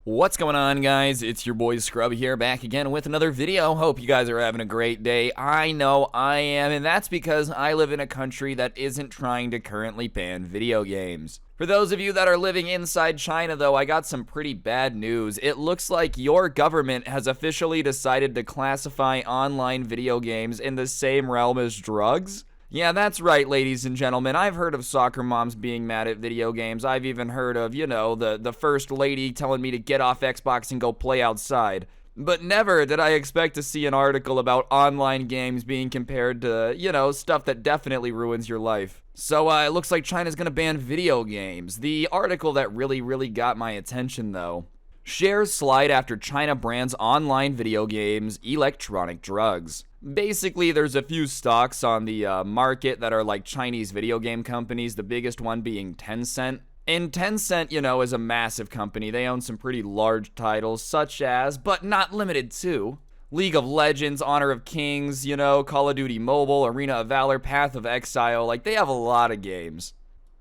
What's going on, guys? It's your boy Scrubae here, back again with another video. Hope you guys are having a great day. I know I am, and that's because I live in a country that isn't trying to currently ban video games. For those of you that are living inside China, though, I got some pretty bad news. It looks like your government has officially decided to classify online video games in the same realm as drugs. Yeah, that's right, ladies and gentlemen. I've heard of soccer moms being mad at video games. I've even heard of, the first lady telling me to get off Xbox and go play outside. But never did I expect to see an article about online games being compared to, stuff that definitely ruins your life. So, it looks like China's gonna ban video games. The article that really got my attention, though. Shares slide after China brands online video games, electronic drugs. Basically, there's a few stocks on the market that are like Chinese video game companies, the biggest one being Tencent. And Tencent, is a massive company. They own some pretty large titles, such as, but not limited to, League of Legends, Honor of Kings, Call of Duty Mobile, Arena of Valor, Path of Exile. Like, they have a lot of games.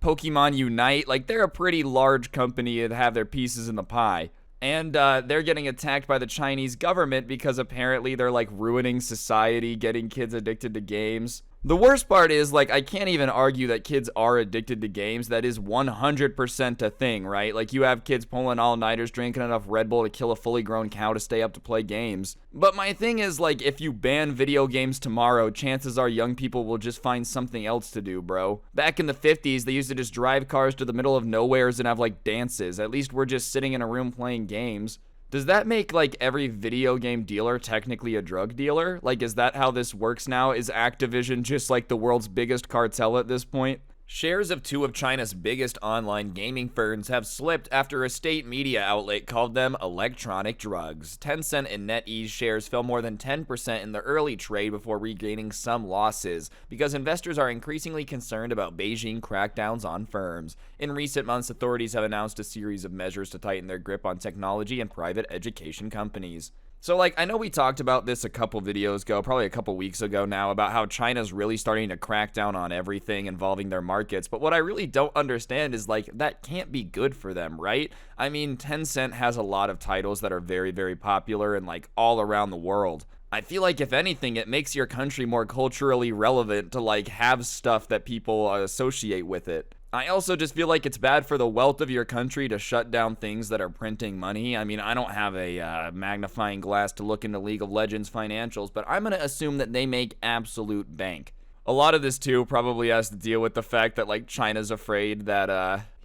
Pokemon Unite, like, they're a pretty large company that have their pieces in the pie. And they're getting attacked by the Chinese government because apparently they're like ruining society, getting kids addicted to games. The worst part is, I can't even argue that kids are addicted to games. That is 100% a thing, right? Like, you have kids pulling all-nighters, drinking enough Red Bull to kill a fully grown cow to stay up to play games. But my thing is, if you ban video games tomorrow, chances are young people will just find something else to do, bro. Back in the 50s, they used to just drive cars to the middle of nowheres and have, dances. At least we're just sitting in a room playing games. Does that make, every video game dealer technically a drug dealer? Is that how this works now? Is Activision just, the world's biggest cartel at this point? Shares of two of China's biggest online gaming firms have slipped after a state media outlet called them electronic drugs. Tencent and NetEase shares fell more than 10% in the early trade before regaining some losses, because investors are increasingly concerned about Beijing crackdowns on firms. In recent months, authorities have announced a series of measures to tighten their grip on technology and private education companies. So, I know we talked about this a couple videos ago, probably a couple weeks ago now, about how China's really starting to crack down on everything involving their markets, but what I really don't understand is, that can't be good for them, right? I mean, Tencent has a lot of titles that are very popular and, all around the world. I feel like, if anything, it makes your country more culturally relevant to, have stuff that people associate with it. I also just feel like it's bad for the wealth of your country to shut down things that are printing money. I mean, I don't have a magnifying glass to look into League of Legends financials, but I'm going to assume that they make absolute bank. A lot of this, too, probably has to deal with the fact that, China's afraid that,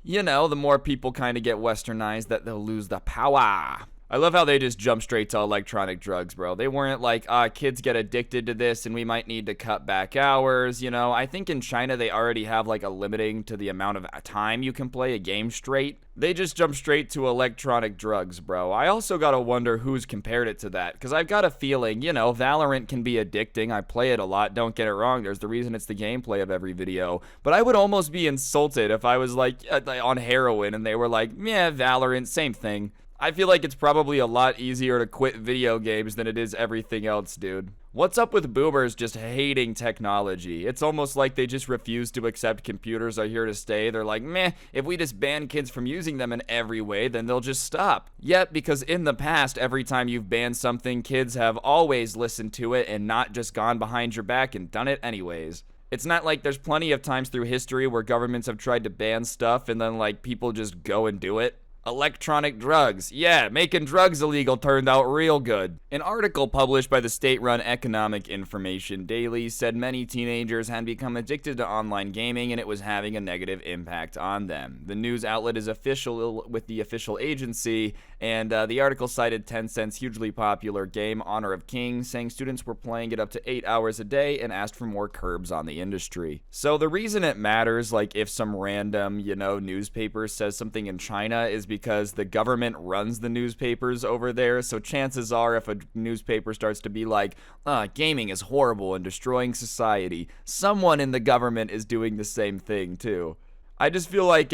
the more people kind of get westernized, that they'll lose the power. I love how they just jump straight to electronic drugs, bro. They weren't like, kids get addicted to this and we might need to cut back hours, I think in China they already have, a limiting to the amount of time you can play a game straight. They just jump straight to electronic drugs, bro. I also gotta wonder who's compared it to that, because I've got a feeling, Valorant can be addicting. I play it a lot, don't get it wrong. There's the reason it's the gameplay of every video. But I would almost be insulted if I was, on heroin and they were like, yeah, Valorant, same thing. I feel like it's probably a lot easier to quit video games than it is everything else, dude. What's up with boomers just hating technology? It's almost like they just refuse to accept computers are here to stay. They're like, meh, if we just ban kids from using them in every way, then they'll just stop. Yet, because in the past, every time you've banned something, kids have always listened to it and not just gone behind your back and done it anyways. It's not like there's plenty of times through history where governments have tried to ban stuff and then, people just go and do it. Electronic drugs. Yeah, making drugs illegal turned out real good. An article published by the state-run Economic Information Daily said many teenagers had become addicted to online gaming and it was having a negative impact on them. The news outlet is official with the official agency, and the article cited Tencent's hugely popular game Honor of Kings, saying students were playing it up to 8 hours a day and asked for more curbs on the industry. So the reason it matters, if some random, newspaper says something in China, is because the government runs the newspapers over there, so chances are if a newspaper starts to be like, gaming is horrible and destroying society, someone in the government is doing the same thing too. I just feel like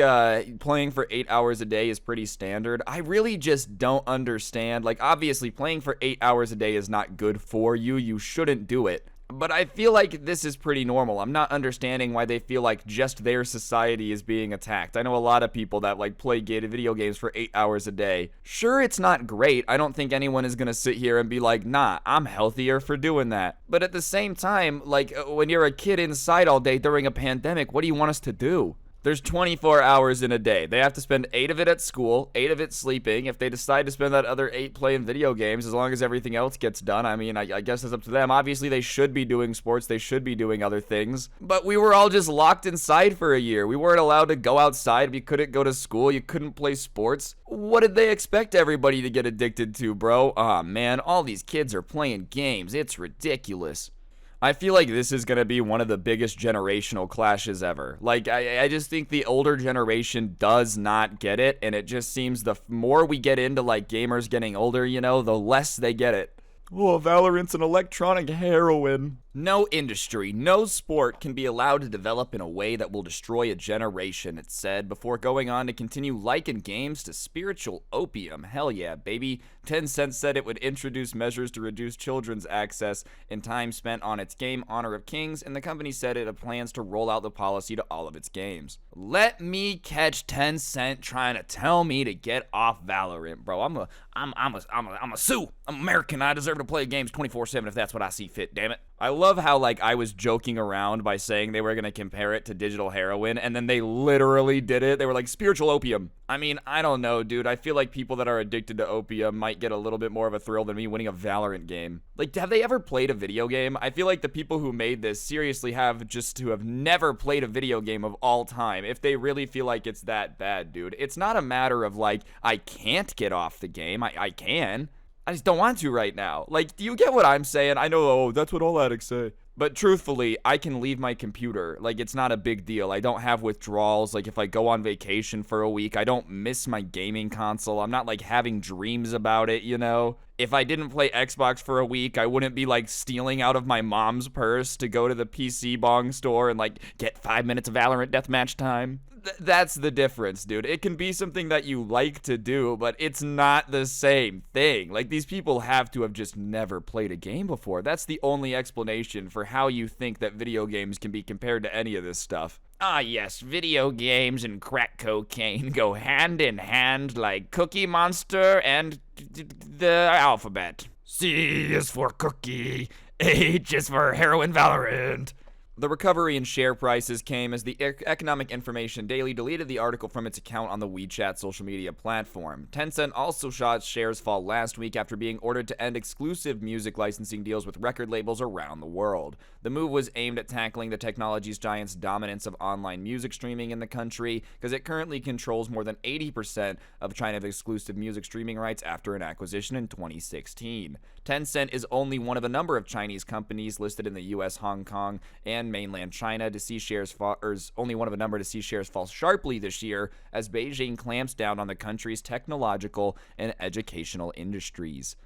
playing for 8 hours a day is pretty standard. I really just don't understand. Obviously, playing for 8 hours a day is not good for you. You shouldn't do it. But I feel like this is pretty normal. I'm not understanding why they feel like just their society is being attacked. I know a lot of people that like play video games for 8 hours a day. Sure, it's not great. I don't think anyone is going to sit here and be like, nah, I'm healthier for doing that. But at the same time, like when you're a kid inside all day during a pandemic, what do you want us to do? There's 24 hours in a day. They have to spend 8 of it at school, 8 of it sleeping. If they decide to spend that other 8 playing video games, as long as everything else gets done, I mean, I guess it's up to them. Obviously, they should be doing sports. They should be doing other things. But we were all just locked inside for a year. We weren't allowed to go outside. We couldn't go to school. You couldn't play sports. What did they expect everybody to get addicted to, bro? Aw, man, all these kids are playing games. It's ridiculous. I feel like this is going to be one of the biggest generational clashes ever. Like, I just think the older generation does not get it, and it just seems the more we get into, like, gamers getting older, you know, the less they get it. Oh, Valorant's an electronic heroin. No industry, no sport can be allowed to develop in a way that will destroy a generation, it said, before going on to continue liking games to spiritual opium. Hell yeah, baby. Tencent said it would introduce measures to reduce children's access and time spent on its game Honor of Kings, and the company said it had plans to roll out the policy to all of its games. Let me catch Tencent trying to tell me to get off Valorant, bro. I'm a sue. I'm American. I deserve to play games 24/7 if that's what I see fit, damn it. I love how, like, I was joking around by saying they were going to compare it to digital heroin, and then they literally did it. They were like, spiritual opium. I mean, I don't know, dude. I feel like people that are addicted to opium might get a little bit more of a thrill than me winning a Valorant game. Like, have they ever played a video game? I feel like the people who made this seriously have just to have never played a video game of all time, if they really feel like it's that bad, dude. It's not a matter of, like, I can't get off the game. I can. I just don't want to right now. Like, do you get what I'm saying? I know, oh, that's what all addicts say. But truthfully, I can leave my computer. Like, it's not a big deal. I don't have withdrawals. Like, if I go on vacation for a week, I don't miss my gaming console. I'm not, like, having dreams about it, you know? If I didn't play Xbox for a week, I wouldn't be, like, stealing out of my mom's purse to go to the PC bong store and, like, get 5 minutes of Valorant deathmatch time. That's the difference, dude. It can be something that you like to do, but it's not the same thing. Like, these people have to have just never played a game before. That's the only explanation for how you think that video games can be compared to any of this stuff. Ah, yes, video games and crack cocaine go hand in hand like Cookie Monster and the alphabet. C is for cookie, H is for heroin Valorant. The recovery in share prices came as the Economic Information Daily deleted the article from its account on the WeChat social media platform. Tencent also saw its shares fall last week after being ordered to end exclusive music licensing deals with record labels around the world. The move was aimed at tackling the technology's giant's dominance of online music streaming in the country, because it currently controls more than 80% of China's exclusive music streaming rights after an acquisition in 2016. Tencent is only one of a number of Chinese companies listed in the US, Hong Kong, and mainland China to see shares fall, or is only one of a number to see shares fall sharply this year as Beijing clamps down on the country's technological and educational industries.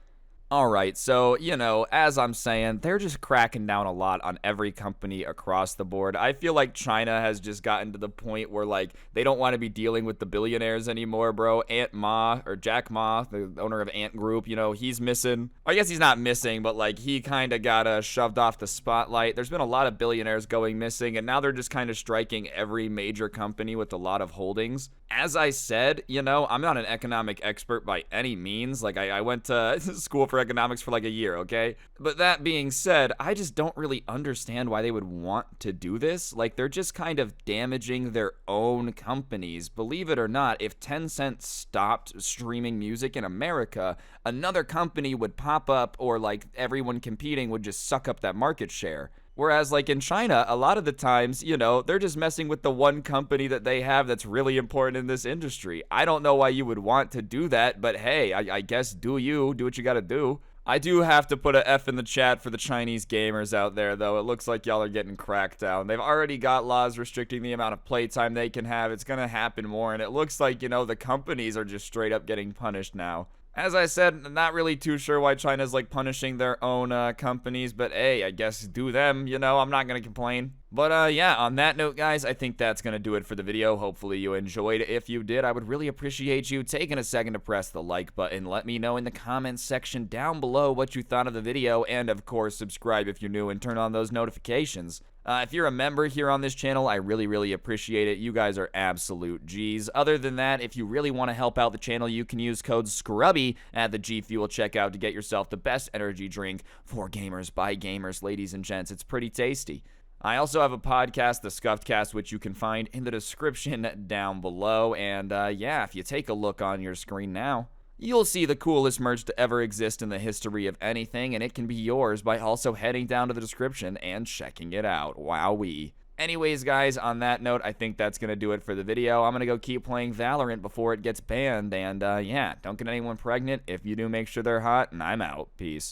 Alright, so, you know, as I'm saying, they're just cracking down a lot on every company across the board. I feel like China has just gotten to the point where, like, they don't want to be dealing with the billionaires anymore, bro. Ant Ma, or Jack Ma, the owner of Ant Group, you know, he's missing. I guess he's not missing, but, like, he kind of got shoved off the spotlight. There's been a lot of billionaires going missing, and now they're just kind of striking every major company with a lot of holdings. As I said, you know, I'm not an economic expert by any means. Like, I went to school for economics for like a year, okay? But that being said, I just don't really understand why they would want to do this. Like, they're just kind of damaging their own companies. Believe it or not, if Tencent stopped streaming music in America, another company would pop up, or like everyone competing would just suck up that market share. Whereas, like, in China, a lot of the times, you know, they're just messing with the one company that they have that's really important in this industry. I don't know why you would want to do that, but hey, I guess do what you gotta do. I do have to put a F in the chat for the Chinese gamers out there, though. It looks like y'all are getting cracked down. They've already got laws restricting the amount of playtime they can have. It's gonna happen more, and it looks like, you know, the companies are just straight up getting punished now. As I said, not really too sure why China's like punishing their own companies, but hey, I guess do them, I'm not gonna complain. But yeah, on that note, guys, I think that's gonna do it for the video. Hopefully you enjoyed. If you did, I would really appreciate you taking a second to press the like button. Let me know in the comments section down below what you thought of the video, and of course, subscribe if you're new and turn on those notifications. If you're a member here on this channel, I really appreciate it. You guys are absolute G's. Other than that, if you really want to help out the channel, you can use code Scrubae at the G Fuel checkout to get yourself the best energy drink for gamers by gamers, ladies and gents. It's pretty tasty. I also have a podcast, the Scuffed Cast, which you can find in the description down below. And yeah, if you take a look on your screen now, you'll see the coolest merch to ever exist in the history of anything, and it can be yours by also heading down to the description and checking it out. Wowee. Anyways, guys, on that note, I think that's going to do it for the video. I'm going to go keep playing Valorant before it gets banned, and yeah, don't get anyone pregnant. If you do, make sure they're hot, and I'm out. Peace.